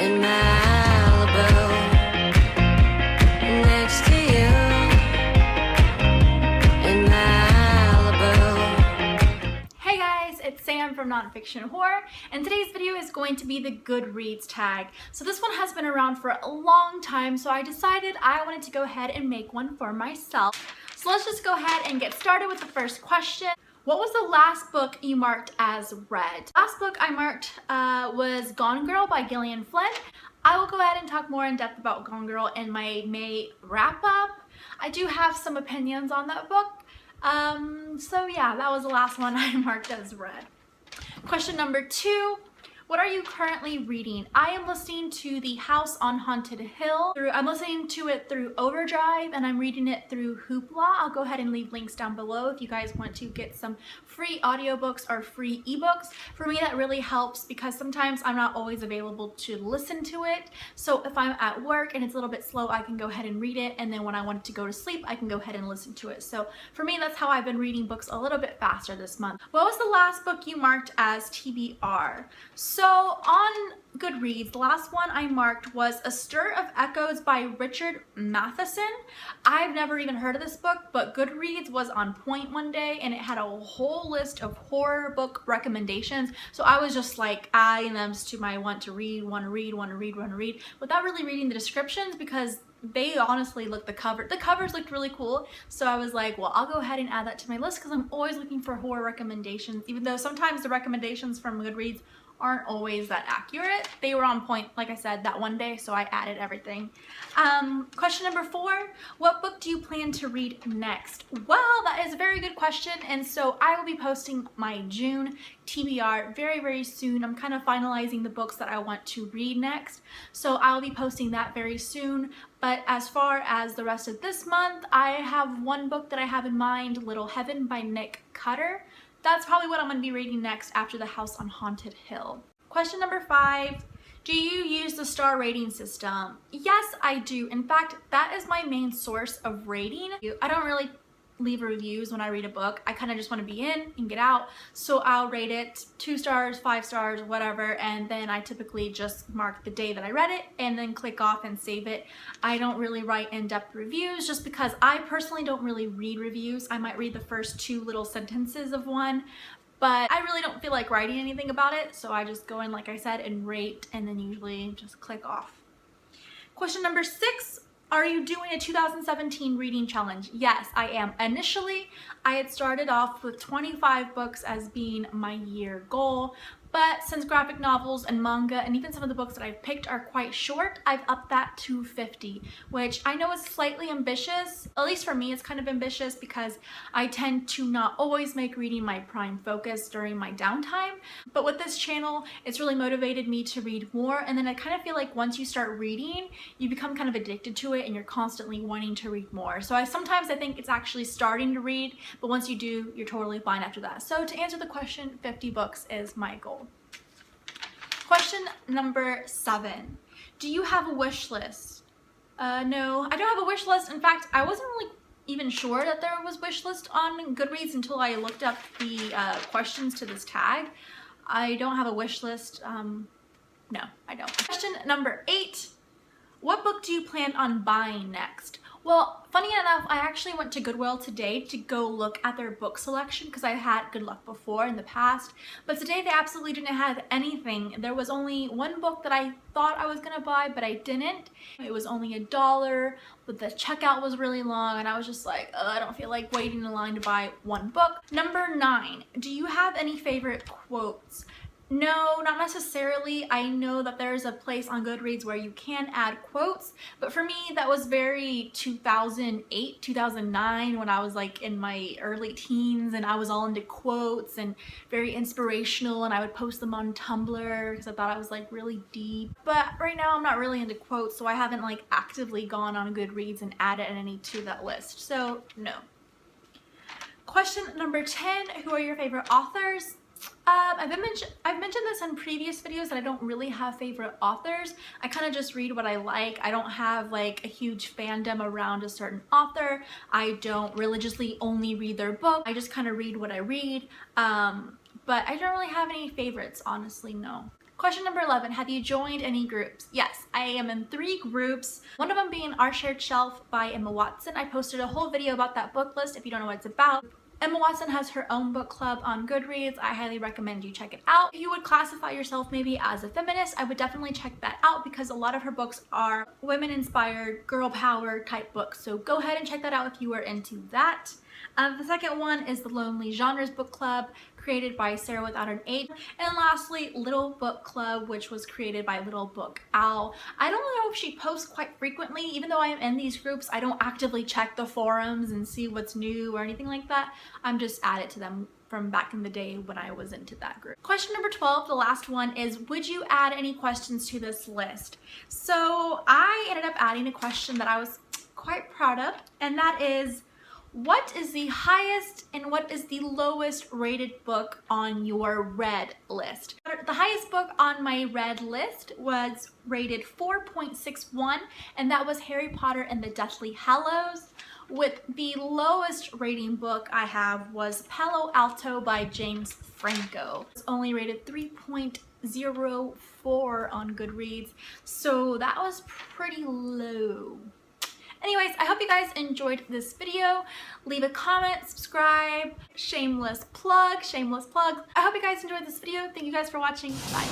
in Malibu, next to you in Malibu. Hey guys, it's Sam from Nonfiction Horror, and today's video is going to be the Goodreads tag. So this one has been around for a long time, so I decided I wanted to go ahead and make one for myself. So let's just go ahead and get started with the first question. What was the last book you marked as read? Last book I marked was Gone Girl by Gillian Flynn. I will go ahead and talk more in depth about Gone Girl in my May wrap up. I do have some opinions on that book. So yeah, that was the last one I marked as read. Question number 2. What are you currently reading? I am listening to The House on Haunted Hill. I'm listening to it through Overdrive, and I'm reading it through Hoopla. I'll go ahead and leave links down below if you guys want to get some free audiobooks or free ebooks. For me, that really helps because sometimes I'm not always available to listen to it. So if I'm at work and it's a little bit slow, I can go ahead and read it, and then when I want to go to sleep, I can go ahead and listen to it. So for me, that's how I've been reading books a little bit faster this month. What was the last book you marked as TBR? So on Goodreads, the last one I marked was A Stir of Echoes by Richard Matheson. I've never even heard of this book, but Goodreads was on point one day and it had a whole list of horror book recommendations. So I was just like adding them to my want to read, without really reading the descriptions because they honestly looked, the covers looked really cool. So I was like, well, I'll go ahead and add that to my list because I'm always looking for horror recommendations, even though sometimes the recommendations from Goodreads aren't always that accurate. They were on point, like I said, that one day, so I added everything. Question number 4, what book do you plan to read next? Well, that is a very good question, and so I will be posting my June TBR very, very soon. I'm kind of finalizing the books that I want to read next, so I'll be posting that very soon. But as far as the rest of this month, I have one book that I have in mind, Little Heaven by Nick Cutter. That's probably what I'm going to be reading next after The House on Haunted Hill. Question number 5. Do you use the star rating system? Yes, I do. In fact, that is my main source of rating. I don't really leave reviews when I read a book. I kind of just want to be in and get out. So I'll rate it 2 stars, 5 stars, whatever. And then I typically just mark the day that I read it and then click off and save it. I don't really write in-depth reviews just because I personally don't really read reviews. I might read the first 2 little sentences of one, but I really don't feel like writing anything about it. So I just go in, like I said, and rate and then usually just click off. Question number 6. Are you doing a 2017 reading challenge? Yes, I am. Initially, I had started off with 25 books as being my year goal, but since graphic novels and manga and even some of the books that I've picked are quite short, I've upped that to 50, which I know is slightly ambitious. At least for me, it's kind of ambitious because I tend to not always make reading my prime focus during my downtime. But with this channel, it's really motivated me to read more. And then I kind of feel like once you start reading, you become kind of addicted to it and you're constantly wanting to read more. So sometimes I think it's actually starting to read, but once you do, you're totally fine after that. So to answer the question, 50 books is my goal. Question number 7. Do you have a wish list? No, I don't have a wish list. In fact, I wasn't really even sure that there was wish list on Goodreads until I looked up the questions to this tag. I don't have a wish list. No, I don't. Question number 8. What book do you plan on buying next? Well, funny enough, I actually went to Goodwill today to go look at their book selection because I had good luck before in the past. But today they absolutely didn't have anything. There was only one book that I thought I was going to buy, but I didn't. It was only $1, but the checkout was really long and I was just like, I don't feel like waiting in line to buy one book. Number 9. Do you have any favorite quotes? No, not necessarily. I know that there's a place on Goodreads where you can add quotes, but for me that was very 2008, 2009 when I was like in my early teens and I was all into quotes and very inspirational, and I would post them on Tumblr because I thought I was like really deep. But right now I'm not really into quotes, so I haven't like actively gone on Goodreads and added any to that list, so no. Question number 10, who are your favorite authors? I've mentioned this in previous videos that I don't really have favorite authors. I kind of just read what I like. I don't have like a huge fandom around a certain author. I don't religiously only read their book. I just kind of read what I read. But I don't really have any favorites, honestly, no. Question number 11, have you joined any groups? Yes, I am in 3 groups. One of them being Our Shared Shelf by Emma Watson. I posted a whole video about that book list if you don't know what it's about. Emma Watson has her own book club on Goodreads. I highly recommend you check it out. If you would classify yourself maybe as a feminist, I would definitely check that out because a lot of her books are women-inspired, girl power type books. So go ahead and check that out if you are into that. The second one is the Lonely Genres Book Club, created by Sarah Without an H. And lastly, Little Book Club, which was created by Little Book Owl. I don't know if she posts quite frequently. Even though I am in these groups, I don't actively check the forums and see what's new or anything like that. I'm just added to them from back in the day when I was into that group. Question number 12, the last one, is would you add any questions to this list? So I ended up adding a question that I was quite proud of, and that is, what is the highest and what is the lowest rated book on your read list? The highest book on my read list was rated 4.61, and that was Harry Potter and the Deathly Hallows. With the lowest rating book I have was Palo Alto by James Franco. It's only rated 3.04 on Goodreads, so that was pretty low. Anyways, I hope you guys enjoyed this video. Leave a comment, subscribe, shameless plug. I hope you guys enjoyed this video. Thank you guys for watching. Bye.